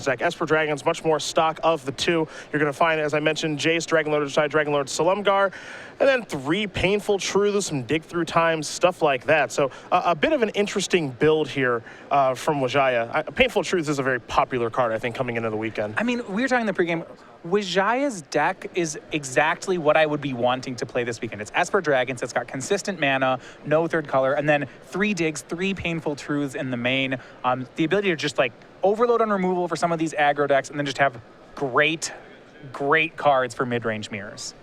deck. Esper Dragons, much more stock of the two. You're going to find, as I mentioned, Jace, Dragonlord Ojtai, Dragonlord Silumgar, and then 3 Painful Truths, some dig through times, stuff like that. So a bit of an interesting build here from Wijaya. Painful Truths is a very popular card, I think, coming into the weekend. I mean, we were talking in the pregame. Wijaya's deck is exactly what I would be wanting to play this weekend. It's Esper Dragons, it's got consistent mana, no third color, and then 3 digs, 3 Painful Truths in the main. The ability to just like overload on removal for some of these aggro decks and then just have great cards for mid-range mirrors.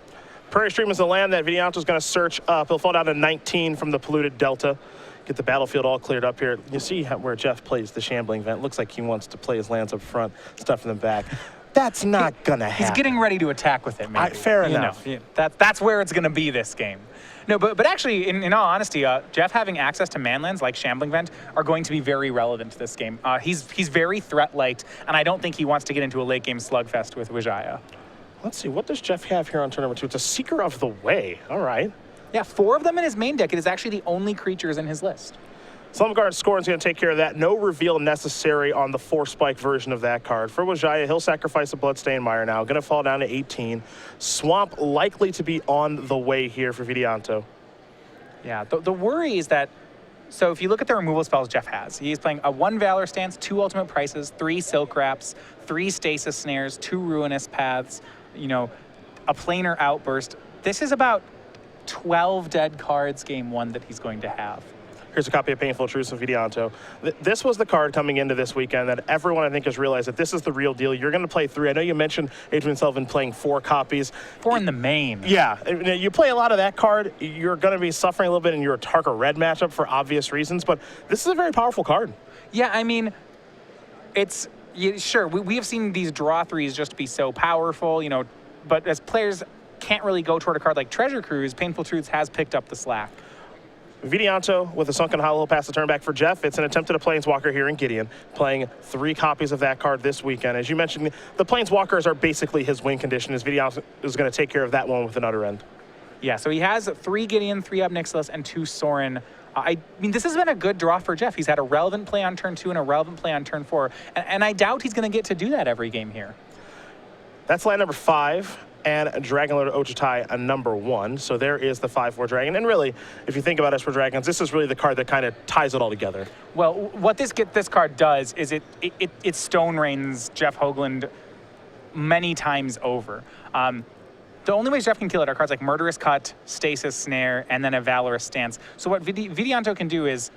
Prairie Stream is the land that Vidianto's going to search up. He'll fall down to 19 from the polluted Delta. Get the battlefield all cleared up here. You see where Jeff plays the Shambling Vent. Looks like he wants to play his lands up front, stuff in the back. That's not going to happen. He's getting ready to attack with it, maybe. Fair enough. That's where it's going to be this game. No, but actually, in all honesty, Jeff having access to manlands like Shambling Vent are going to be very relevant to this game. He's very threat-light, and I don't think he wants to get into a late-game slugfest with Wijaya. Let's see, what does Jeff have here on turn number 2? It's a Seeker of the Way. All right. Yeah, 4 of them in his main deck. It is actually the only creatures in his list. Slumguard Scorn's going to take care of that. No reveal necessary on the 4-spike version of that card. For Wijaya, he'll sacrifice a Bloodstained Mire now. Going to fall down to 18. Swamp likely to be on the way here for Vidianto. Yeah, the worry is that, so if you look at the removal spells Jeff has, he's playing a 1 Valor Stance, 2 Ultimate Prices, 3 Silk Wraps, 3 Stasis Snares, 2 Ruinous Paths, you know, a Planar Outburst. This is about 12 dead cards game 1 that he's going to have. Here's a copy of Painful Truths of Vidianto. This was the card coming into this weekend that everyone, I think, has realized that this is the real deal. You're going to play 3. I know you mentioned Adrian Sullivan playing 4 copies. 4 in the main. Yeah. You play a lot of that card, you're going to be suffering a little bit in your Tarka Red matchup for obvious reasons, but this is a very powerful card. Yeah, I mean, it's... sure, we have seen these draw 3s just be so powerful, you know, but as players can't really go toward a card like Treasure Cruise, Painful Truths has picked up the slack. Vidianto with a Sunken Hollow pass the turn back for Jeff. It's an attempt at a Planeswalker here in Gideon, playing 3 copies of that card this weekend. As you mentioned, the Planeswalkers are basically his win condition, as Vidianto is going to take care of that one with an Utter End. Yeah, so he has 3 Gideon, 3 Ob-Nixilis, and 2 Sorin. I mean, this has been a good draw for Jeff. He's had a relevant play on turn 2 and a relevant play on turn 4, and I doubt he's going to get to do that every game here. That's land number 5. And Dragonlord Ojtai number 1. So there is the 5/4 dragon. And really, if you think about Esper Dragons, this is really the card that kind of ties it all together. Well, what this card does is it stone rains Jeff Hoogland many times over. The only ways Jeff can kill it are cards like Murderous Cut, Stasis Snare, and then a Valorous Stance. So what Vidianto can do is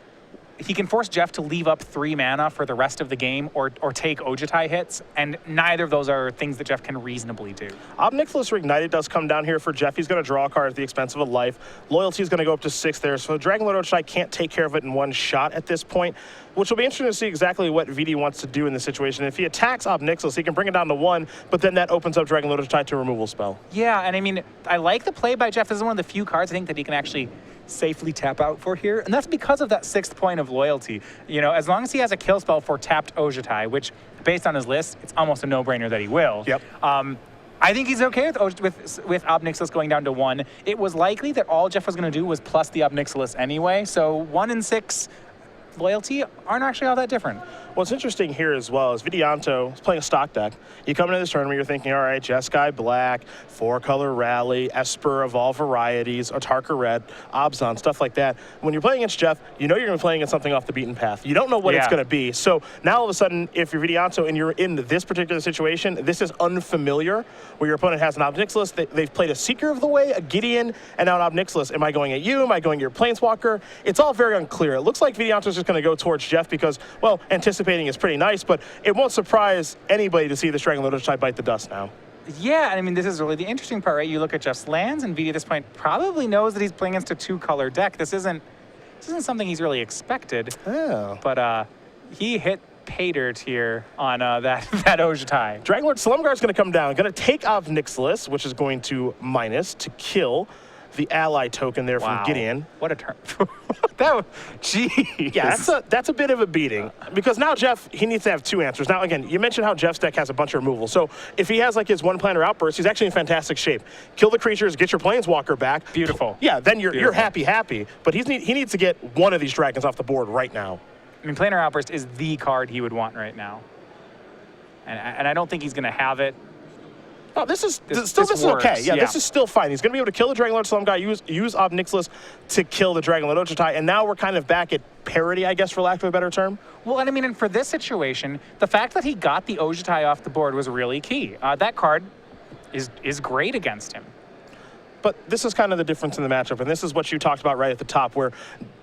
he can force Jeff to leave up 3 mana for the rest of the game or take Ojtai hits, and neither of those are things that Jeff can reasonably do. Ob-Nixilis Reignited does come down here for Jeff. He's going to draw a card at the expense of a life. Loyalty is going to go up to 6 there, so Dragonlord Ojtai can't take care of it in one shot at this point, which will be interesting to see exactly what Vidi wants to do in this situation. If he attacks Ob-Nixilis, he can bring it down to 1, but then that opens up Dragonlord Ojtai to a removal spell. Yeah, and I mean, I like the play by Jeff. This is one of the few cards I think that he can actually safely tap out for here, and that's because of that 6th point of loyalty. You know, as long as he has a kill spell for tapped Ojtai, which based on his list, it's almost a no-brainer that he will. Yep. I think he's okay with Ob-Nixilis going down to 1. It was likely that all Jeff was going to do was plus the Ob-Nixilis anyway, so 1 and 6 loyalty aren't actually all that different. What's interesting here as well is Vidianto is playing a stock deck. You come into this tournament, you're thinking, all right, Jeskai Black, 4-color Rally, Esper of all varieties, Otarka Red, Obzon, stuff like that. When you're playing against Jeff, you know you're going to be playing against something off the beaten path. You don't know what it's going to be. So now all of a sudden, if you're Vidianto and you're in this particular situation, this is unfamiliar, where your opponent has an Ob-Nixilis, they've played a Seeker of the Way, a Gideon, and now an Ob-Nixilis. Am I going at you? Am I going at your Planeswalker? It's all very unclear. It looks like Vidianto's just going to go towards Jeff because, well, anticipating is pretty nice, but it won't surprise anybody to see this Dragonlord Ojtai bite the dust now. Yeah, I mean, this is really the interesting part, right? You look at Jeff's lands, and Vidi at this point probably knows that he's playing against a 2-color deck. This isn't something he's really expected. Oh. But he hit pay dirt here on that Ojtai. Dragonlord Silumgar is going to come down, going to take Ob-Nixilis, which is going to minus to kill the ally token there from Gideon. What a turn. Geez. Yeah, that's a bit of a beating, because now Jeff, he needs to have 2 answers. Now, again, you mentioned how Jeff's deck has a bunch of removal. So if he has like his 1-planar outburst, he's actually in fantastic shape. Kill the creatures, get your Planeswalker back. Beautiful. Yeah, then you're happy. But he needs to get one of these dragons off the board right now. I mean, Planar Outburst is the card he would want right now. And I don't think he's going to have it. Oh, this is This okay. works, Yeah, yeah. this is still fine. He's going to be able to kill the Dragonlord Slum guy, use Ob Nixilis to kill the Dragonlord Ojutai, and now we're kind of back at parity, I guess, for lack of a better term. Well, and I mean, and for this situation, the fact that he got the Ojutai off the board was really key. That card is great against him. But this is kind of the difference in the matchup, and this is what you talked about right at the top, where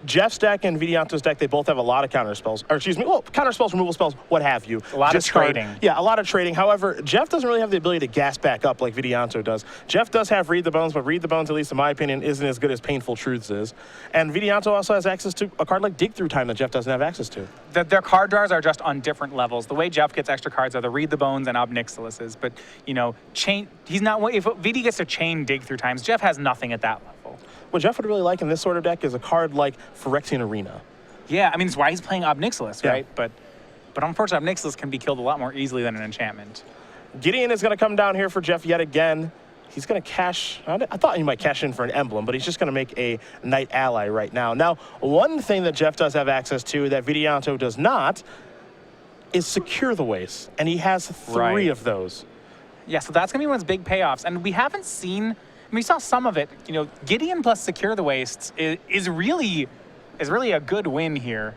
Jeff's deck and Vidianto's deck, they both have a lot of counter spells, or excuse me, well, counter spells, removal spells, what have you. A lot of trading. Yeah, a lot of trading. However, Jeff doesn't really have the ability to gas back up like Vidianto does. Jeff does have Read the Bones, but Read the Bones, at least in my opinion, isn't as good as Painful Truths is. And Vidianto also has access to a card like Dig Through Time that Jeff doesn't have access to. Their card draws are just on different levels. The way Jeff gets extra cards are the Read the Bones and Ob Nixilises. But, you know, he's not, if Vidi gets to chain Dig Through Times, Jeff has nothing at that level. What Jeff would really like in this sort of deck is a card like Phyrexian Arena. Yeah, I mean, it's why he's playing Ob Nixilis, Yeah. right? But unfortunately, Ob Nixilis can be killed a lot more easily than an enchantment. Gideon is going to come down here for Jeff yet again. He's going to cash, I thought he might cash in for an emblem, but he's just going to make a Knight Ally right now. Now, one thing that Jeff does have access to that Vidianto does not is Secure the Waste, and he has three of those. Yeah, so that's going to be one of his big payoffs. And we haven't seen, I mean, we saw some of it. You know, Gideon plus Secure the Wastes is really a good win here.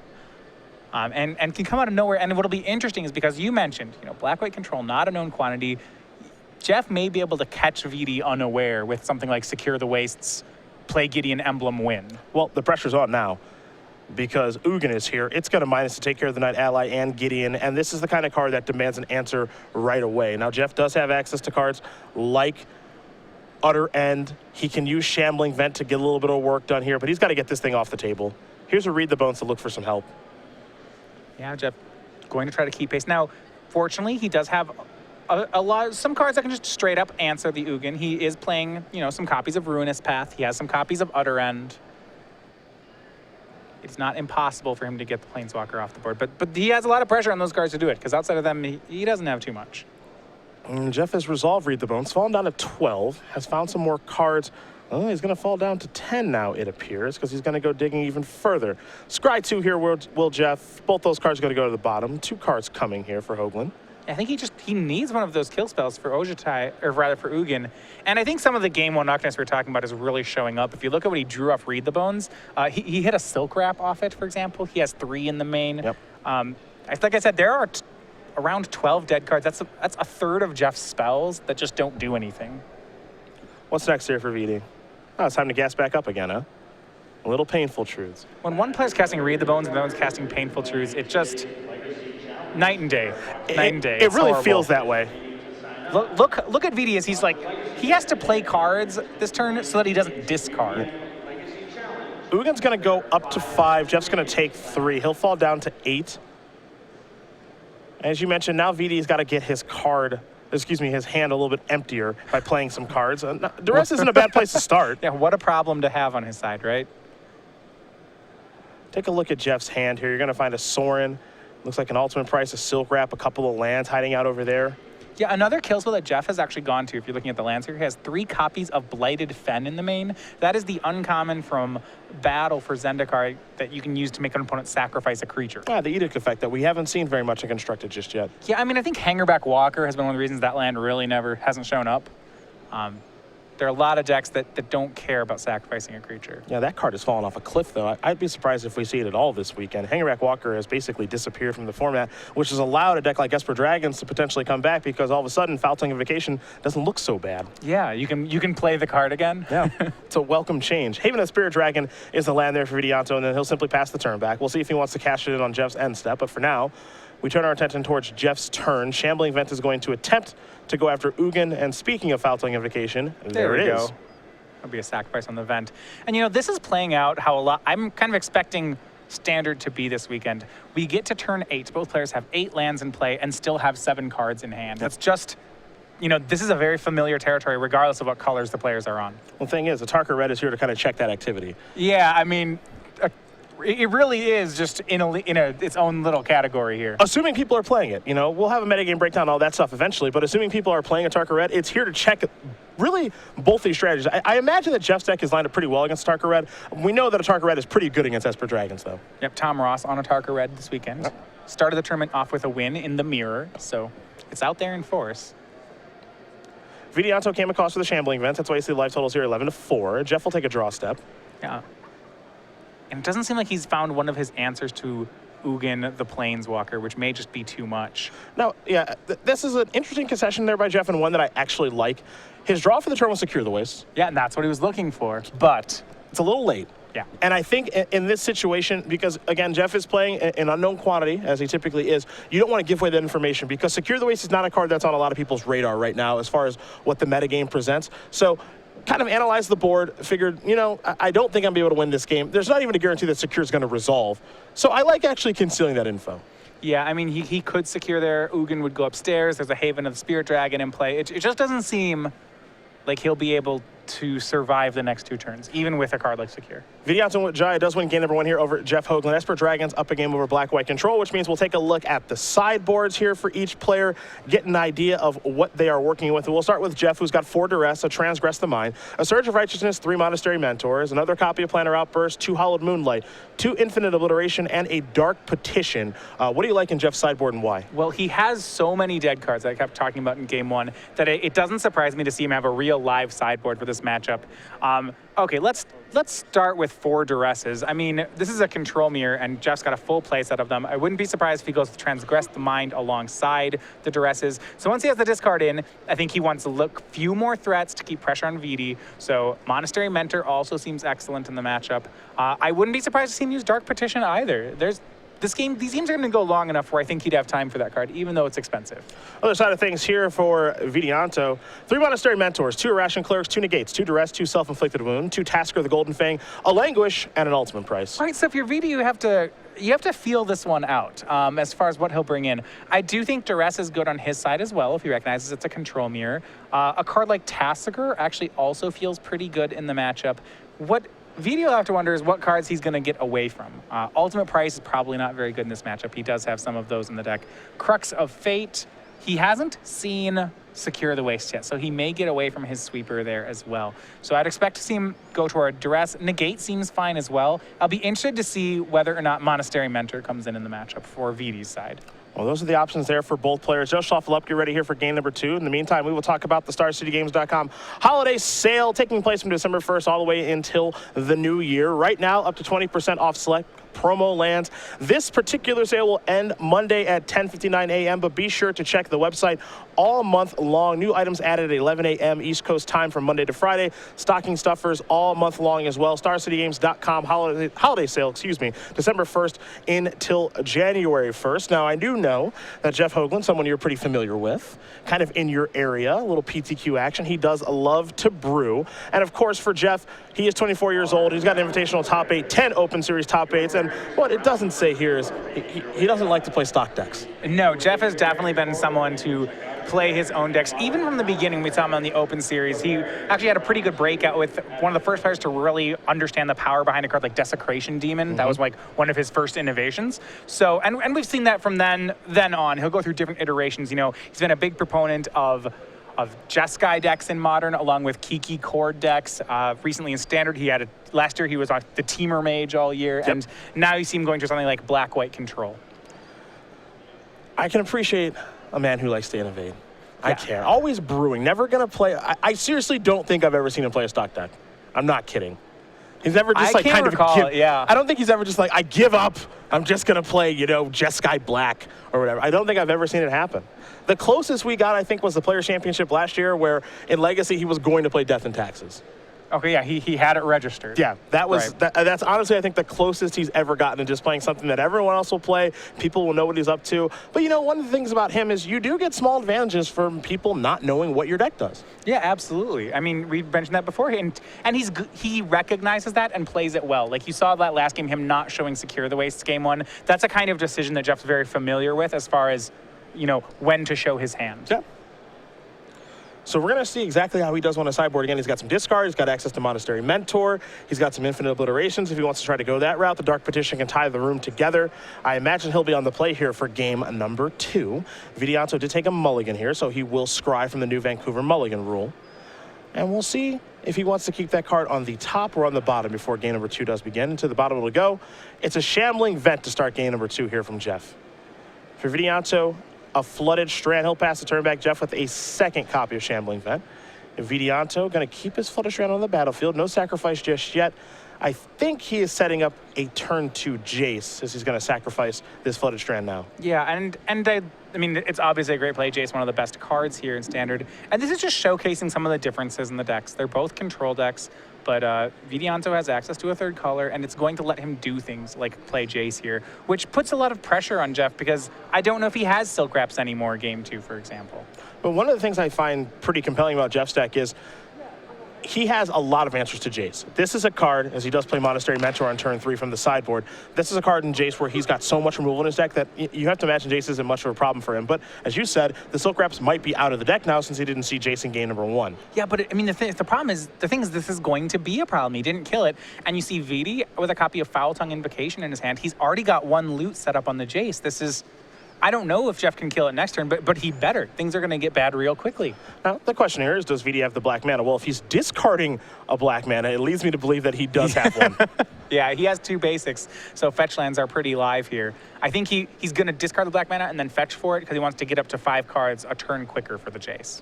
And can come out of nowhere. And what'll be interesting is because you mentioned, you know, black-white control, not a known quantity. Jeff may be able to catch Vidi unaware with something like Secure the Wastes, play Gideon emblem, win. Well, the pressure's on now because Ugin is here. It's going to minus to take care of the Knight Ally and Gideon, and this is the kind of card that demands an answer right away. Now, Jeff does have access to cards like Utter End. He can use Shambling Vent to get a little bit of work done here, but he's got to get this thing off the table. Here's a Read the Bones to look for some help. Yeah, Jeff going to try to keep pace. Now, fortunately, he does have some cards that can just straight up answer the Ugin. He is playing, you know, some copies of Ruinous Path. He has some copies of Utter End. It's not impossible for him to get the Planeswalker off the board, but he has a lot of pressure on those cards to do it, because outside of them, he doesn't have too much. And Jeff has resolved Read the Bones, fallen down to 12, has found some more cards. Oh, he's going to fall down to 10 now, it appears, because he's going to go digging even further. Scry 2 here, will Jeff. Both those cards are going to go to the bottom. 2 cards coming here for Hoogland. I think he needs one of those kill spells for Ojutai, or rather for Ugin. And I think some of the game one knockness we were talking about is really showing up. If you look at what he drew off Read the Bones, he hit a Silk Wrap off it, for example. He has 3 in the main. Yep. Like I said, there are around 12 dead cards. That's a third of Jeff's spells that just don't do anything. What's next here for VD? Oh, it's time to gas back up again, huh? A little Painful Truths. When one player's casting Read the Bones and the other one's casting Painful Truths, it just night and day. Night and day. It really feels that way. Look at VD as he has to play cards this turn so that he doesn't discard. Ugin's going to go up to 5. Jeff's going to take 3. He'll fall down to 8. As you mentioned, now VD's got to get his hand a little bit emptier by playing some cards. Duress isn't a bad place to start. Yeah, what a problem to have on his side, right? Take a look at Jeff's hand here. You're going to find a Sorin. Looks like an ultimate price, a Silk Wrap, a couple of lands hiding out over there. Yeah, another kill spell that Jeff has actually gone to, if you're looking at the lands here, he has 3 copies of Blighted Fen in the main. That is the uncommon from Battle for Zendikar that you can use to make an opponent sacrifice a creature. Yeah, the Edict effect that we haven't seen very much in Constructed just yet. Yeah, I mean, I think Hangerback Walker has been one of the reasons that land really never hasn't shown up. There are a lot of decks that don't care about sacrificing a creature. Yeah, that card has fallen off a cliff, though. I'd be surprised if we see it at all this weekend. Hangerback Walker has basically disappeared from the format, which has allowed a deck like Esper Dragons to potentially come back because all of a sudden Foul-Tongue Vacation doesn't look so bad. Yeah, you can play the card again. Yeah, it's a welcome change. Haven of Spirit Dragon is the land there for Vidianto, and then he'll simply pass the turn back. We'll see if he wants to cash it in on Jeff's end step, but for now, we turn our attention towards Jeff's turn. Shambling Vent is going to attempt to go after Ugin, and speaking of Foul-Tongue Vacation, there it is. It'll be a sacrifice on the Vent. And, you know, this is playing out how I'm kind of expecting Standard to be this weekend. We get to turn 8. Both players have 8 lands in play and still have 7 cards in hand. That's just, you know, this is a very familiar territory regardless of what colors the players are on. Well, the thing is, the Tarka Red is here to kind of check that activity. Yeah, I mean, it really is just in its own little category here. Assuming people are playing it, you know, we'll have a metagame breakdown, all that stuff eventually, but assuming people are playing a Tarka Red, it's here to check really both these strategies. I imagine that Jeff's deck is lined up pretty well against Tarka Red. We know that a Tarka Red is pretty good against Esper Dragons, though. Yep, Tom Ross on a Tarka Red this weekend. Yep. Started the tournament off with a win in the mirror, so... It's out there in force. Vidianto came across with the Shambling Vent. That's why you see the life totals here 11-4. Jeff will take a draw step. Yeah. And it doesn't seem like he's found one of his answers to Ugin, the Planeswalker, which may just be too much. Now, yeah, this is an interesting concession there by Jeff, and one that I actually like. His draw for the turn was Secure the Waste. Yeah, and that's what he was looking for, but it's a little late. Yeah. And I think in this situation, because again, Jeff is playing an unknown quantity, as he typically is, you don't want to give away that information, because Secure the Waste is not a card that's on a lot of people's radar right now as far as what the metagame presents. So kind of analyzed the board, figured, you know, I don't think I'm going to be able to win this game. There's not even a guarantee that Secure is going to resolve. So I like actually concealing that info. Yeah, I mean, he could secure there. Ugin would go upstairs. There's a Haven of the Spirit Dragon in play. It just doesn't seem like he'll be able to survive the next 2 turns, even with a card like Secure. Vidianto and Wijaya does win game number 1 here over Jeff Hoogland. Esper Dragons up a game over Black-White Control, which means we'll take a look at the sideboards here for each player, get an idea of what they are working with. We'll start with Jeff, who's got 4 Duress, a Transgress the Mind, a Surge of Righteousness, 3 Monastery Mentors, another copy of Planar Outburst, 2 Hallowed Moonlight, 2 Infinite Obliteration, and a Dark Petition. What do you like in Jeff's sideboard and why? Well, he has so many dead cards that I kept talking about in game 1 that it doesn't surprise me to see him have a real live sideboard for this matchup. Okay, let's start with 4 Duresses. I mean, this is a control mirror, and Jeff's got a full play set of them. I wouldn't be surprised if he goes to Transgress the Mind alongside the Duresses. So once he has the discard in, I think he wants to look few more threats to keep pressure on Vidi. So Monastery Mentor also seems excellent in the matchup. I wouldn't be surprised to see him use Dark Petition either. These games are going to go long enough where I think he'd have time for that card, even though it's expensive. Other side of things here for Vidianto. 3 Monastery Mentors, 2 Irrational Clerics, 2 Negates, 2 Duress, 2 Self-Inflicted Wound, 2 Tasker the Golden Fang, a Languish, and an Ultimate Price. All right, so if you're Vidi, you have to feel this one out as far as what he'll bring in. I do think Duress is good on his side as well, if he recognizes it's a control mirror. A card like Tasker actually also feels pretty good in the matchup. What Vidi will have to wonder is what cards he's going to get away from. Ultimate Price is probably not very good in this matchup. He does have some of those in the deck. Crux of Fate, he hasn't seen Secure the Waste yet, so he may get away from his sweeper there as well. So I'd expect to see him go toward Duress. Negate seems fine as well. I'll be interested to see whether or not Monastery Mentor comes in the matchup for Vidi's side. Well, those are the options there for both players. Just shuffle up, get ready here for game number 2. In the meantime, we will talk about the StarCityGames.com holiday sale taking place from December 1st all the way until the new year. Right now, up to 20% off select promo lands. This particular sale will end Monday at 10:59 a.m., but be sure to check the website all month long. New items added at 11 a.m. East Coast time from Monday to Friday. Stocking stuffers all month long as well. StarCityGames.com holiday sale, December 1st until January 1st. Now, I do know that Jeff Hoogland, someone you're pretty familiar with, kind of in your area, a little PTQ action. He does love to brew. And of course, for Jeff, he is 24 years old. He's got an invitational top 8, 10 Open Series top 8s. And what it doesn't say here is he doesn't like to play stock decks. No, Jeff has definitely been someone to play his own decks. Even from the beginning, we saw him on the Open Series. He actually had a pretty good breakout with one of the first players to really understand the power behind a card like Desecration Demon. That was like one of his first innovations. So, and we've seen that from then on. He'll go through different iterations. You know, he's been a big proponent of Jeskai decks in Modern, along with Kiki Chord decks. Recently in Standard, last year he was on the Teamer Mage all year, and now you see him going to something like Black-White Control. I can appreciate a man who likes to innovate. I can. Always brewing, never going to play. I seriously don't think I've ever seen him play a stock deck. I'm not kidding. He's never just I don't think he's ever just like, I give up. I'm just going to play, Jeskai Black or whatever. I don't think I've ever seen it happen. The closest we got, I think, was the Players' Championship last year, where in Legacy he was going to play Death and Taxes. Okay, yeah, he had it registered. Yeah, that was that's honestly, I think, the closest he's ever gotten to just playing something that everyone else will play. People will know what he's up to. But one of the things about him is you do get small advantages from people not knowing what your deck does. Yeah, absolutely. I mean, we've mentioned that before, and he recognizes that and plays it well. Like you saw that last game, him not showing Secure the Waste game 1. That's a kind of decision that Jeff's very familiar with as far as when to show his hand. Yeah. So we're going to see exactly how he does on a sideboard. Again, he's got some discard. He's got access to Monastery Mentor. He's got some Infinite Obliterations. If he wants to try to go that route, the Dark Petition can tie the room together. I imagine he'll be on the play here for game number 2. Vidianto did take a mulligan here, so he will scry from the new Vancouver mulligan rule. And we'll see if he wants to keep that card on the top or on the bottom before game number 2 does begin. And to the bottom it'll go. It's a Shambling Vent to start game number 2 here from Jeff. For Vidianto, a Flooded Strand. He'll pass the turn back, Jeff, with a second copy of Shambling Vent. Vidianto going to keep his Flooded Strand on the battlefield. No sacrifice just yet. I think he is setting up a turn 2 Jace, as he's going to sacrifice this Flooded Strand now. Yeah, and I mean, it's obviously a great play. Jace, one of the best cards here in Standard. And this is just showcasing some of the differences in the decks. They're both control decks, but Vidianto has access to a third color, and it's going to let him do things like play Jace here, which puts a lot of pressure on Jeff because I don't know if he has Silk Wraps anymore game 2, for example. But one of the things I find pretty compelling about Jeff's deck is he has a lot of answers to Jace. This is a card, as he does play Monastery Mentor on turn 3 from the sideboard. This is a card in Jace where he's got so much removal in his deck that you have to imagine Jace isn't much of a problem for him. But as you said, the Silk Wraps might be out of the deck now since he didn't see Jace in game number 1. Yeah, but I mean, the thing is, this is going to be a problem. He didn't kill it. And you see Vidi with a copy of Foul Tongue Invocation in his hand. He's already got 1 loot set up on the Jace. This is, I don't know if Jeff can kill it next turn, but he better. Things are going to get bad real quickly. Now, the question here is, does Vidi have the black mana? Well, if he's discarding a black mana, it leads me to believe that he does have one. Yeah, he has 2 basics, so fetch lands are pretty live here. I think he's going to discard the black mana and then fetch for it because he wants to get up to 5 cards a turn quicker for the Jace.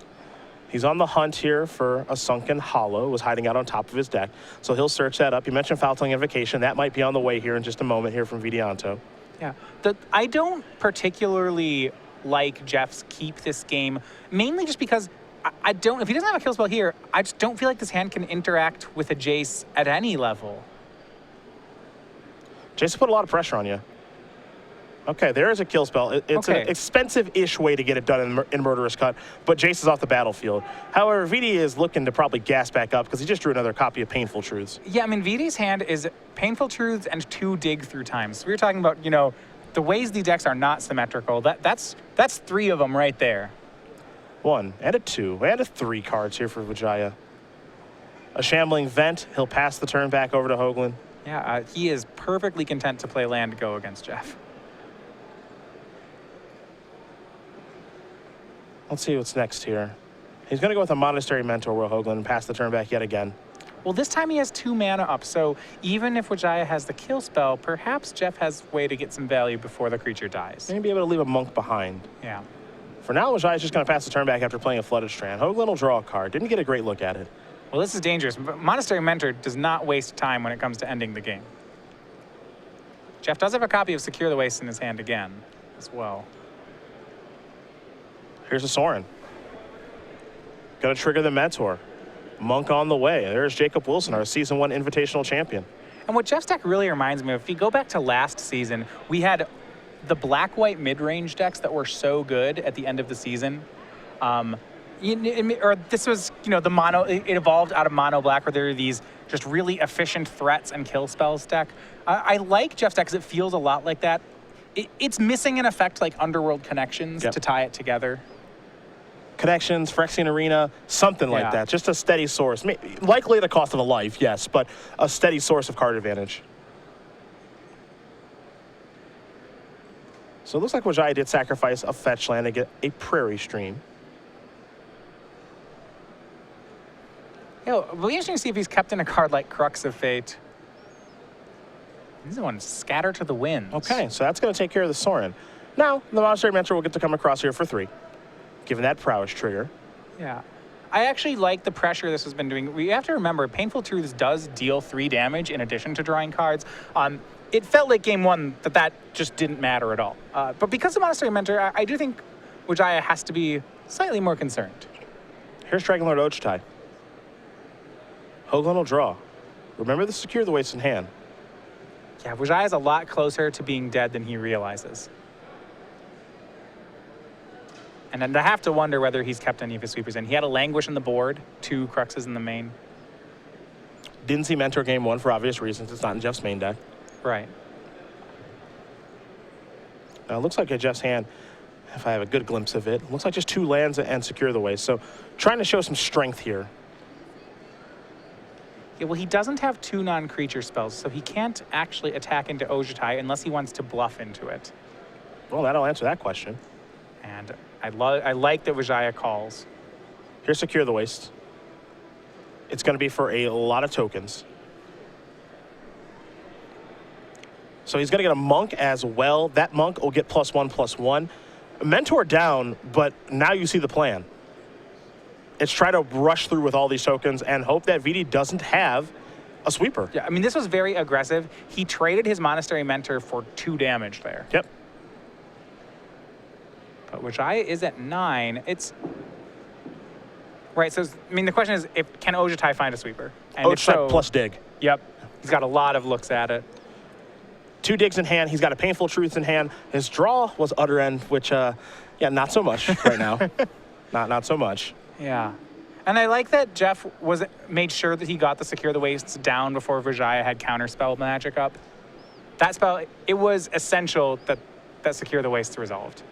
He's on the hunt here for a Sunken Hollow, was hiding out on top of his deck, so he'll search that up. You mentioned Foul Tongue Invocation. That might be on the way here in just a moment here from Vidianto. Yeah, I don't particularly like Jeff's keep this game, mainly just because I don't, if he doesn't have a kill spell here, I just don't feel like this hand can interact with a Jace at any level. Jace put a lot of pressure on you. Okay, there is a kill spell. It's an expensive-ish way to get it done in Murderous Cut, but Jace is off the battlefield. However, Vidi is looking to probably gas back up because he just drew another copy of Painful Truths. Yeah, I mean, Vidi's hand is Painful Truths and 2 Dig Through Times. So we were talking about, you know, the ways the decks are not symmetrical. That's 3 of them right there. 1 and a 2 and a 3 cards here for Wijaya. A Shambling Vent. He'll pass the turn back over to Hoogland. Yeah, he is perfectly content to play land go against Jeff. Let's see what's next here. He's going to go with a Monastery Mentor, Will Hoogland, and pass the turn back yet again. Well, this time he has 2 mana up, so even if Wijaya has the kill spell, perhaps Jeff has a way to get some value before the creature dies. Maybe be able to leave a monk behind. Yeah. For now, Wijaya's just going to pass the turn back after playing a Flooded Strand. Hoogland will draw a card. Didn't get a great look at it. Well, this is dangerous. Monastery Mentor does not waste time when it comes to ending the game. Jeff does have a copy of Secure the Waste in his hand again, as well. Here's a Sorin. Going to trigger the Mentor. Monk on the way. There's Jacob Wilson, our Season 1 Invitational Champion. And what Jeff's deck really reminds me of, if you go back to last season, we had the black-white mid-range decks that were so good at the end of the season. Or this was, you know, the mono, it evolved out of mono black where there are these just really efficient threats and kill spells deck. I like Jeff's deck because it feels a lot like that. It's missing an effect like Underworld Connections to tie it together. Connections, Phyrexian Arena, something like that. Just a steady source. Likely at the cost of a life, yes, but a steady source of card advantage. So it looks like Wijaya did sacrifice a fetch land to get a Prairie Stream. Yeah, it'll be interesting to see if he's kept in a card like Crux of Fate. This one, Scatter to the Winds. Okay, so that's going to take care of the Sorin. Now, the Monastery Mentor will get to come across here for 3, given that prowess trigger. Yeah. I actually like the pressure this has been doing. We have to remember, Painful Truths does deal 3 damage in addition to drawing cards. It felt like game 1 that just didn't matter at all. But because of Monastery Mentor, I do think Wijaya has to be slightly more concerned. Here's Dragonlord Ochitai. Hoogland will draw. Remember to secure the waste in hand. Yeah, Wijaya is a lot closer to being dead than he realizes. And then I have to wonder whether he's kept any of his sweepers in. He had a Languish on the board, 2 Cruxes in the main. Didn't see Mentor game 1 for obvious reasons. It's not in Jeff's main deck. Right. Now, it looks like Jeff's hand, if I have a good glimpse of it, looks like just 2 lands and secure the waste. So trying to show some strength here. Yeah, well, he doesn't have 2 non-creature spells, so he can't actually attack into Ojutai unless he wants to bluff into it. Well, that'll answer that question. And I like that Wijaya calls. Here's Secure the Waste. It's going to be for a lot of tokens. So he's going to get a Monk as well. That Monk will get +1/+1. Mentor down, but now you see the plan. It's try to rush through with all these tokens and hope that VD doesn't have a sweeper. Yeah, I mean, this was very aggressive. He traded his Monastery Mentor for 2 damage there. Yep. But Wijaya is at 9. It's... Right, so, I mean, the question is, can Ojutai find a sweeper? And if Ojutai so, plus dig. Yep. He's got a lot of looks at it. 2 digs in hand. He's got a Painful Truth in hand. His draw was Utter End, which, yeah, not so much right now. Not so much. Yeah. And I like that Jeff made sure that he got the Secure the Wastes down before Wijaya had Counterspell magic up. That spell, it was essential that Secure the Wastes resolved.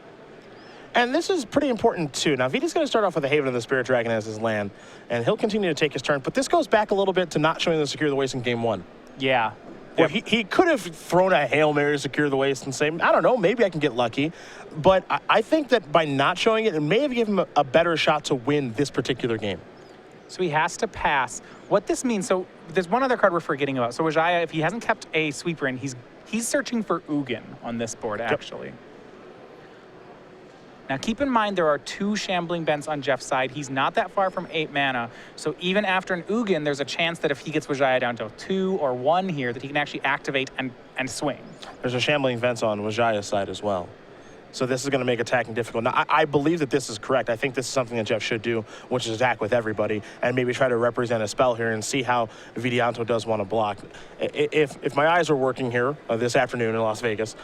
And this is pretty important, too. Now, Vita's going to start off with a Haven of the Spirit Dragon as his land, and he'll continue to take his turn. But this goes back a little bit to not showing the Secure the Waste in Game 1. Yeah. Or he could have thrown a Hail Mary to Secure the Waste and say, I don't know, maybe I can get lucky. But I think that by not showing it, it may have given him a better shot to win this particular game. So he has to pass. What this means, so there's one other card we're forgetting about. So Wijaya, if he hasn't kept a sweeper in, he's searching for Ugin on this board, actually. Yep. Now, keep in mind, there are 2 Shambling Vents on Jeff's side. He's not that far from 8 mana. So even after an Ugin, there's a chance that if he gets Wijaya down to 2 or 1 here, that he can actually activate and swing. There's a Shambling Vents on Wijaya's side as well. So this is going to make attacking difficult. Now, I believe that this is correct. I think this is something that Jeff should do, which is attack with everybody and maybe try to represent a spell here and see how Vidianto does want to block. If my eyes were working here this afternoon in Las Vegas,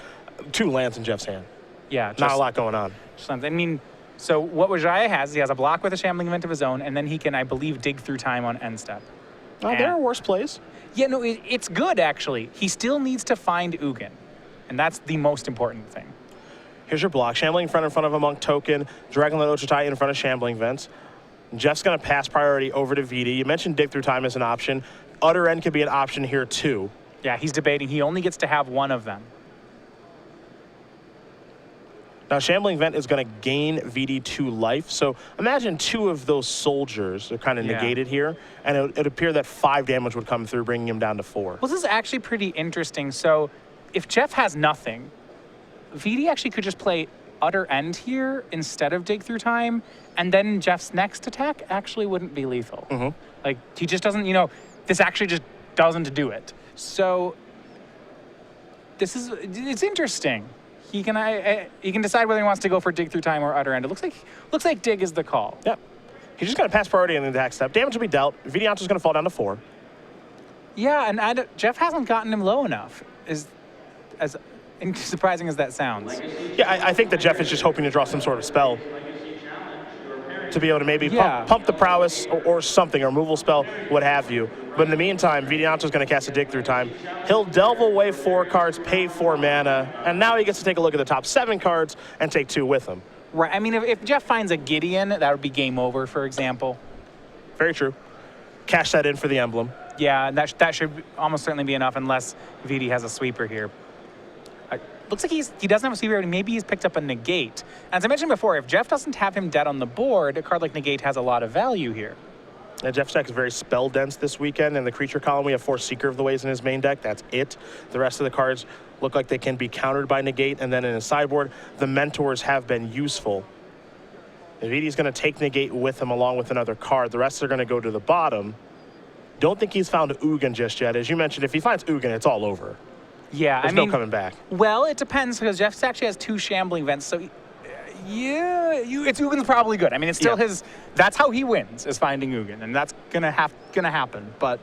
2 lands in Jeff's hand. Yeah. Not a lot going on. I mean, so what Wijaya has, he has a block with a Shambling Vent of his own, and then he can, I believe, dig through time on end step. Oh, there are worse plays. Yeah, no, it's good, actually. He still needs to find Ugin, and that's the most important thing. Here's your block. Shambling in front of a Monk token. Dragonlet Ojutai in front of Shambling Vents. Jeff's going to pass priority over to VD. You mentioned dig through time as an option. Utter End could be an option here, too. Yeah, he's debating. He only gets to have 1 of them. Now, Shambling Vent is going to gain VD 2 life. So imagine 2 of those soldiers are kind of negated here. And it would appear that 5 damage would come through, bringing him down to 4. Well, this is actually pretty interesting. So if Jeff has nothing, VD actually could just play Utter End here instead of Dig Through Time. And then Jeff's next attack actually wouldn't be lethal. Mm-hmm. Like, he just doesn't, this actually just doesn't do it. So it's interesting. He can decide whether he wants to go for Dig Through Time or Utter End. It looks like Dig is the call. Yep. He's just going to pass priority in the attack step. Damage will be dealt. Vidianto's going to fall down to 4. Yeah, and Jeff hasn't gotten him low enough, as surprising as that sounds. Yeah, I think that Jeff is just hoping to draw some sort of spell to be able to maybe pump the prowess or something, or removal spell, what have you. But in the meantime, Vidianto's going to cast a Dig Through Time. He'll delve away 4 cards, pay 4 mana, and now he gets to take a look at the top 7 cards and take 2 with him. Right. I mean, if Jeff finds a Gideon, that would be game over, for example. Very true. Cash that in for the emblem. Yeah, and that should almost certainly be enough unless VD has a sweeper here. Looks like he doesn't have a sweeper, and maybe he's picked up a Negate. As I mentioned before, if Jeff doesn't have him dead on the board, a card like Negate has a lot of value here. And Jeff's deck is very spell dense this weekend. In the creature column, we have 4 Seeker of the Ways in his main deck. That's it. The rest of the cards look like they can be countered by Negate. And then in his sideboard, the Mentors have been useful. VD's going to take Negate with him along with another card. The rest are going to go to the bottom. Don't think he's found Ugin just yet. As you mentioned, if he finds Ugin, it's all over. Yeah, There's no coming back. Well, it depends, because Jeff actually has 2 Shambling Vents, so Ugin's probably good. I mean, it's still his. That's how he wins, is finding Ugin, and that's gonna happen. But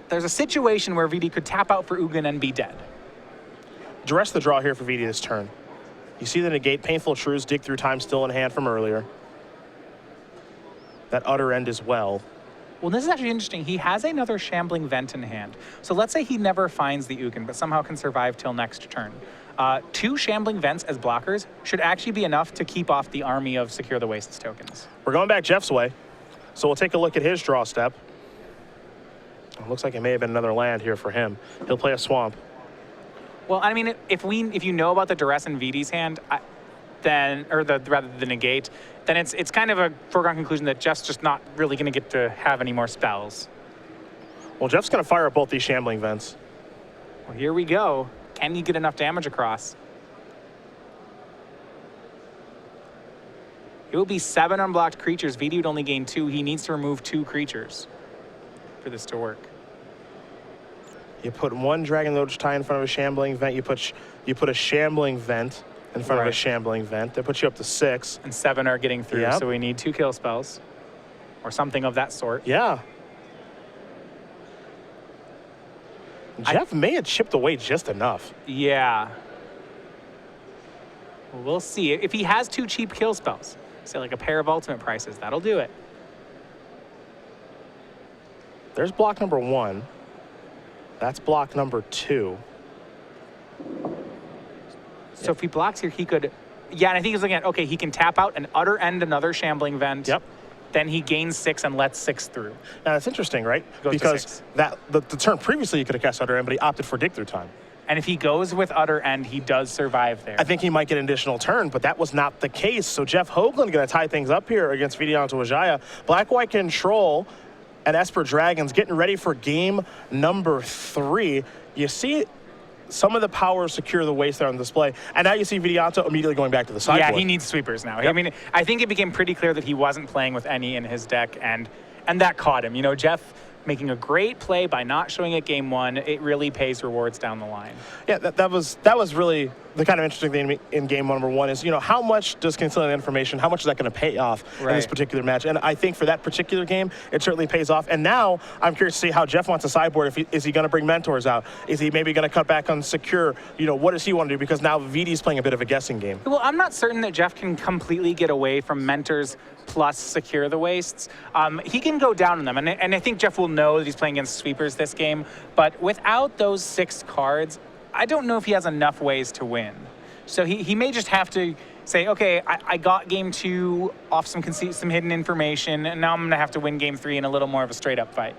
there's a situation where VD could tap out for Ugin and be dead. Dress the draw here for VD this turn. You see the Negate, Painful Truths, Dig Through Time still in hand from earlier. That Utter End as well. Well, this is actually interesting. He has another Shambling Vent in hand. So let's say he never finds the Ugin, but somehow can survive till next turn. 2 Shambling Vents as blockers should actually be enough to keep off the army of Secure the Wastes tokens. We're going back Jeff's way. So we'll take a look at his draw step. It looks like it may have been another land here for him. He'll play a Swamp. Well, I mean, if you know about the Duress in VD's hand, the Negate, then it's kind of a foregone conclusion that Jeff's just not really going to get to have any more spells. Well, Jeff's going to fire up both these Shambling Vents. Well, here we go. Can you get enough damage across? It will be 7 unblocked creatures. Vidi would only gain 2. He needs to remove 2 creatures for this to work. You put 1 Dragon Loach Tie in front of a Shambling Vent. You put a Shambling Vent in front of a Shambling Vent. That puts you up to 6. And 7 are getting through, Yep. so we need 2 kill spells. Or something of that sort. Yeah. Jeff may have chipped away just enough. Yeah. We'll see. If he has 2 cheap kill spells, say like a pair of ultimate prices, that'll do it. There's block number 1. That's block number 2. So if he blocks here, he could... Yeah, and I think he's looking at, okay, he can tap out and utter end another Shambling Vent. Yep. Then he gains 6 and lets 6 through. Now, that's interesting, right? Goes to because 6. the turn previously he could have cast Utter End, but he opted for Dig Through Time. And if he goes with utter end, he does survive there. I think he might get an additional turn, but that was not the case. So Jeff Hoogland going to tie things up here against Vidianto Wijaya. Black-White Control and Esper Dragons getting ready for game number 3. You see some of the powers secure the waste there on display. And now you see Vidianto immediately going back to the sideboard. Yeah, he needs sweepers now. Yep. I mean, I think it became pretty clear that he wasn't playing with any in his deck, and that caught him. You know, Jeff making a great play by not showing it game 1. It really pays rewards down the line. Yeah, that was really the kind of interesting thing in game number 1 is, you know, how much does concealing information, how much is that going to pay off in this particular match? And I think for that particular game, it certainly pays off. And now I'm curious to see how Jeff wants to sideboard. Is he going to bring mentors out? Is he maybe going to cut back on secure? You know, what does he want to do? Because now Vidi's playing a bit of a guessing game. Well, I'm not certain that Jeff can completely get away from mentors plus secure the wastes. He can go down on them, and I think Jeff will know that he's playing against sweepers this game, but without those 6 cards, I don't know if he has enough ways to win. So he may just have to say, okay, I got game 2 off some hidden information, and now I'm going to have to win game 3 in a little more of a straight-up fight.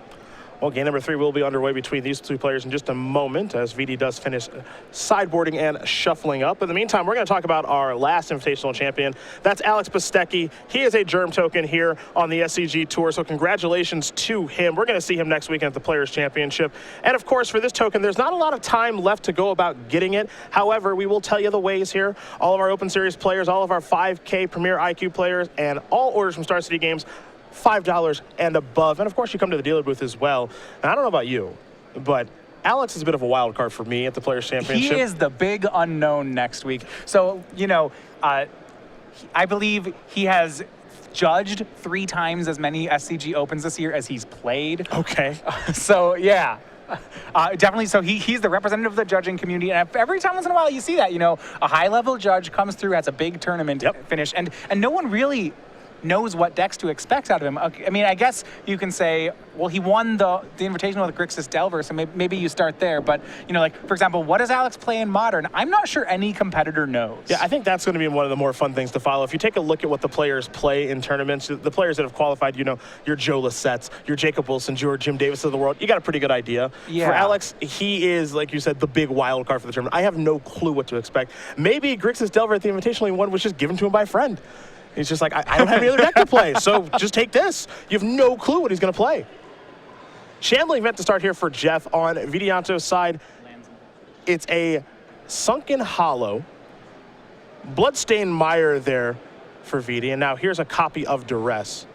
Well, game number 3 will be underway between these 2 players in just a moment as Vidi does finish sideboarding and shuffling up. In the meantime, we're going to talk about our last invitational champion. That's Alex Bastecki. He is a Germ token here on the SCG Tour, so congratulations to him. We're going to see him next weekend at the Players' Championship. And, of course, for this token, there's not a lot of time left to go about getting it. However, we will tell you the ways here. All of our Open Series players, all of our 5K Premier IQ players, and all orders from Star City Games, $5 and above. And of course, you come to the dealer booth as well. And I don't know about you, but Alex is a bit of a wild card for me at the Players' Championship. He is the big unknown next week. So, you know, I believe he has judged 3 times as many SCG Opens this year as he's played. Okay. So, yeah. Definitely. So he's the representative of the judging community, and every time once in a while you see that, you know, a high-level judge comes through, has a big tournament finish, and no one really knows what decks to expect out of him. I mean, I guess you can say, well, he won the Invitational with Grixis Delver, so maybe you start there. But, you know, like, for example, what does Alex play in Modern? I'm not sure any competitor knows. Yeah, I think that's going to be one of the more fun things to follow. If you take a look at what the players play in tournaments, the players that have qualified, you know, your Joe Lissettes, your Jacob Wilson, your Jim Davis of the world, you got a pretty good idea. Yeah. For Alex, he is, like you said, the big wild card for the tournament. I have no clue what to expect. Maybe Grixis Delver at the Invitational he won was just given to him by a friend. He's just like, I don't have any other deck to play, so just take this. You have no clue what he's going to play. Shambling Vent to start here for Jeff on Vidianto's side. It's a Sunken Hollow. Bloodstained Mire there for Vidi, and now here's a copy of Duress.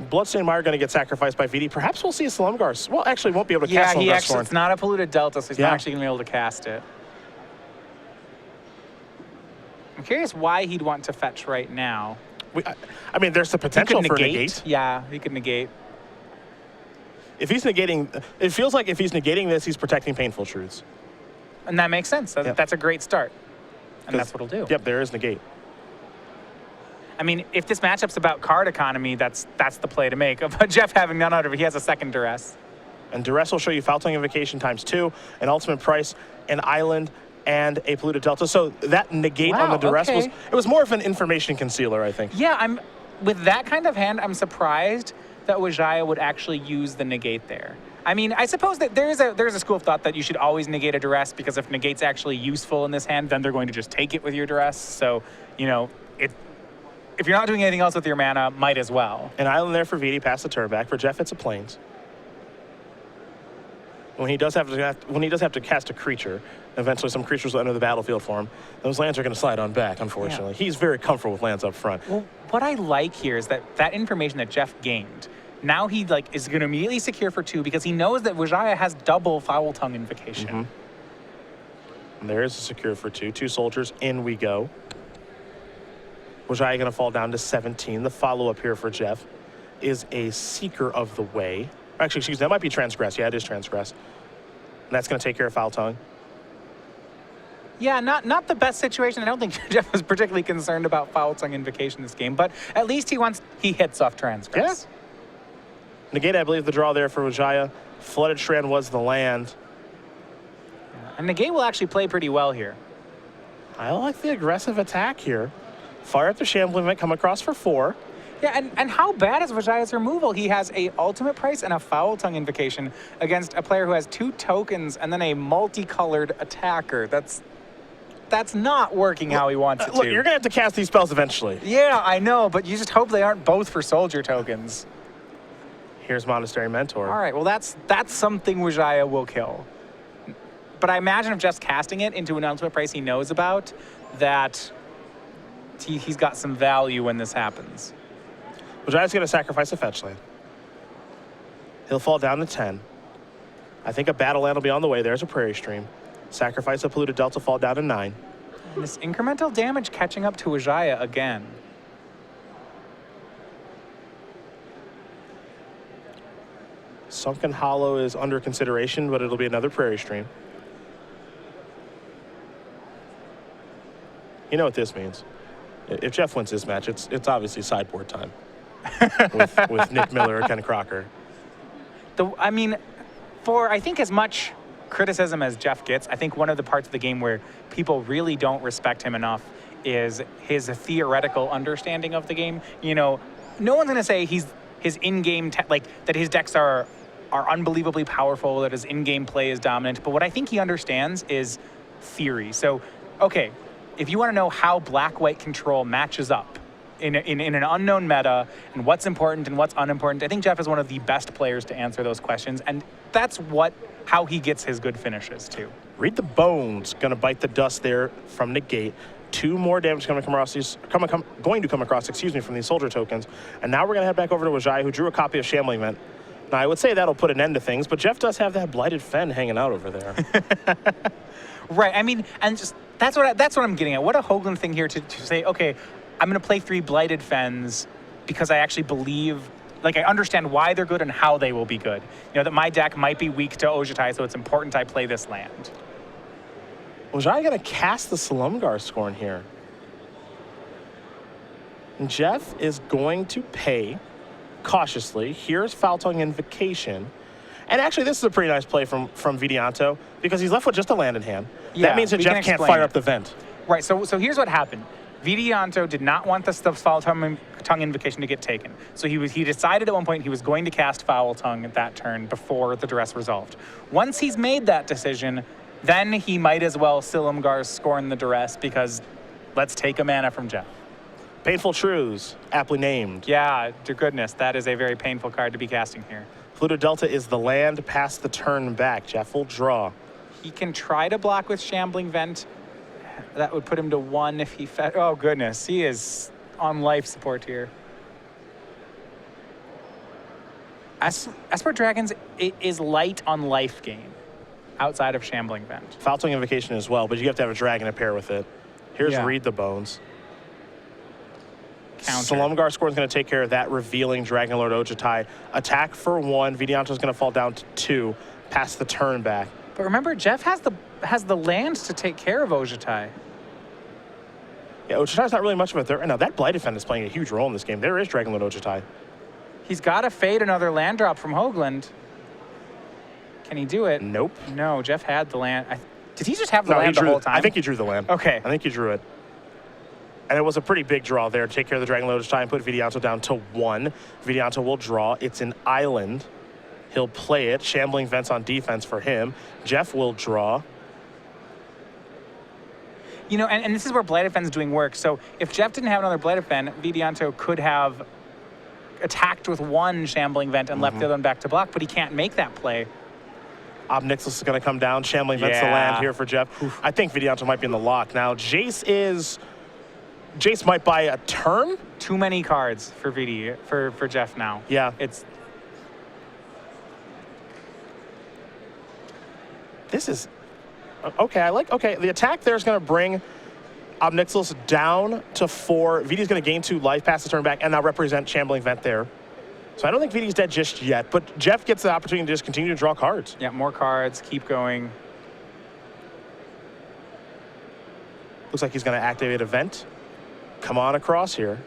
Bloodstained Mire going to get sacrificed by Vidi. Perhaps we'll see a Slumgar. Well, actually won't be able to cast Slumgar Scorn. It's not a polluted delta, so he's not actually going to be able to cast it. I'm curious why he'd want to fetch right now. I mean, there's the potential for negate. Yeah, he could negate. If he's negating, it feels like if he's negating this, he's protecting Painful Truths. And that makes sense. That's a great start. And that's what he'll do. Yep, there is negate. I mean, if this matchup's about card economy, that's the play to make. But Jeff having none out of it, he has a second Duress. And Duress will show you Foul-Tongue Invocation ×2, an ultimate price, an island, and a polluted delta. So that negate on the Duress was more of an information concealer, I think. Yeah, with that kind of hand, I'm surprised that Wijaya would actually use the negate there. I mean, I suppose that there's a school of thought that you should always negate a Duress, because if negate's actually useful in this hand, then they're going to just take it with your Duress. So, you know, if you're not doing anything else with your mana, might as well. An island there for Vidi, pass the turn back. For Jeff, it's a Plains. When he does have to cast a creature, eventually some creatures will enter the battlefield for him. Those lands are going to slide on back, unfortunately. He's very comfortable with lands up front. Well, what I like here is that information that Jeff gained, now he is going to immediately secure for 2 because he knows that Wijaya has double Foul Tongue Invocation. And there is a secure for 2. 2 soldiers, in we go. Wijaya going to fall down to 17. The follow-up here for Jeff is a Seeker of the Way. Actually, excuse me, that might be Transgress. Yeah, it is Transgress. And that's going to take care of Foul Tongue. Yeah, not the best situation. I don't think Jeff was particularly concerned about Foul Tongue Invocation this game, but at least he hits off Transgress. Yeah. Negate, I believe, the draw there for Wijaya. Flooded Strand was the land. And Negate will actually play pretty well here. I like the aggressive attack here. Fire up the Shambling Vent, come across for 4. Yeah, and how bad is Vijaya's removal? He has a ultimate price and a Foul Tongue Invocation against a player who has 2 tokens and then a multicolored attacker. That's not working how he wants it to. Look, you're going to have to cast these spells eventually. Yeah, I know, but you just hope they aren't both for soldier tokens. Here's Monastery Mentor. All right, well, that's something Wijaya will kill. But I imagine if Jeff's casting it into an ultimate price he knows about, that he's got some value when this happens. Vijaya's going to sacrifice a fetch land. He'll fall down to 10. I think a battle land will be on the way. There's a Prairie Stream. Sacrifice a Polluted Delta, fall down to 9. And this incremental damage catching up to Wijaya again. Sunken Hollow is under consideration, but it'll be another Prairie Stream. You know what this means. If Jeff wins this match, it's obviously sideboard time with Nick Miller or Ken Crocker. I think as much criticism as Jeff gets, I think one of the parts of the game where people really don't respect him enough is his theoretical understanding of the game. You know, no one's going to say his in-game, that his decks are unbelievably powerful, that his in-game play is dominant. But what I think he understands is theory. So, okay, if you want to know how black-white control matches up in an unknown meta and what's important and what's unimportant, I think Jeff is one of the best players to answer those questions, and that's how he gets his good finishes too. Read the Bones, going to bite the dust there from Negate. 2 more damage going to come across from these soldier tokens. And now we're going to head back over to Wijaya, who drew a copy of Shambling Vent. Now, I would say that'll put an end to things, but Jeff does have that Blighted Fen hanging out over there. Right, I mean, and just that's what I'm getting at. What a Hoogland thing here to say, okay, I'm going to play 3 Blighted Fens because I actually believe, I understand why they're good and how they will be good. You know, that my deck might be weak to Ojutai, so it's important I play this land. Wijaya going to cast the Silumgar Scorn here. And Jeff is going to pay cautiously. Here's Foul Tongue Invocation. And actually, this is a pretty nice play from Vidianto because he's left with just a land in hand. Yeah, that means that Jeff can't fire up the vent. Right, so here's what happened. Vidianto did not want the Foul Tongue Invocation to get taken. So he decided at one point he was going to cast Foul Tongue at that turn before the duress resolved. Once he's made that decision, then he might as well Silumgar Scorn the duress because let's take a mana from Jeff. Painful Truths, aptly named. Yeah, dear goodness, that is a very painful card to be casting here. Polluted Delta is the land past the turn back. Jeff will draw. He can try to block with Shambling Vent. That would put him to 1 if he fed. Oh, goodness. He is on life support here. Esper Dragons is light on life gain outside of Shambling Vent. Foul Tongue Invocation as well, but you have to have a dragon to pair with it. Here's Read the Bones. Counter. Silumgar Scorn is going to take care of that, revealing Dragon Lord Ojutai. Attack for 1. Vidianto is going to fall down to 2, past the turn back. But remember, Jeff has the land to take care of Ojutai. Yeah, Ojutai's not really much of a threat. Now, that Blighted Fen is playing a huge role in this game. There is Dragon Lord Ojutai. He's got to fade another land drop from Hoogland. Can he do it? Nope. No, Jeff had the land. Did he just have the land the whole time? I think he drew the land. Okay. I think he drew it. And it was a pretty big draw there to take care of the Dragon Lord Ojutai and put Vidianto down to 1. Vidianto will draw. It's an island. He'll play it. Shambling Vents on defense for him. Jeff will draw. You know, and this is where Blighted Fen's doing work. So if Jeff didn't have another Blighted Fen, Vidianto could have attacked with 1 Shambling Vent and left the other one back to block, but he can't make that play. Ob Nixilis is going to come down. Shambling Vents the land here for Jeff. I think Vidianto might be in the lock. Now, Jace might buy a turn. Too many cards for for Jeff now. Yeah. This is okay. Okay. The attack there is going to bring Ob Nixilis down to 4. Vidi's going to gain 2 life, pass the turn back, and now represent Shambling Vent there. So I don't think Vidi's dead just yet, but Jeff gets the opportunity to just continue to draw cards. Yeah, more cards. Keep going. Looks like he's going to activate a Vent. Come on across here.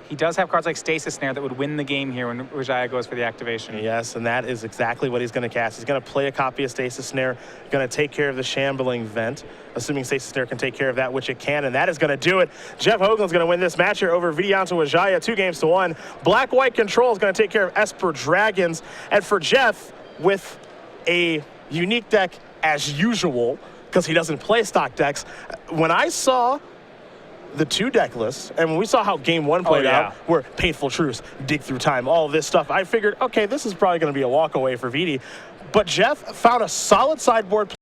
He does have cards like Stasis Snare that would win the game here when Wijaya goes for the activation. Yes, and that is exactly what he's going to cast. He's going to play a copy of Stasis Snare, going to take care of the Shambling Vent, assuming Stasis Snare can take care of that, which it can, and that is going to do it. Jeff Hoogland's going to win this match here over Vidianto Wijaya, 2-1. Black-White Control is going to take care of Esper Dragons, and for Jeff, with a unique deck as usual, because he doesn't play stock decks, when I saw the 2 deck lists, and when we saw how game 1 played out, where Painful Truce, Dig Through Time, all of this stuff, I figured, okay, this is probably going to be a walk away for Vidi. But Jeff found a solid sideboard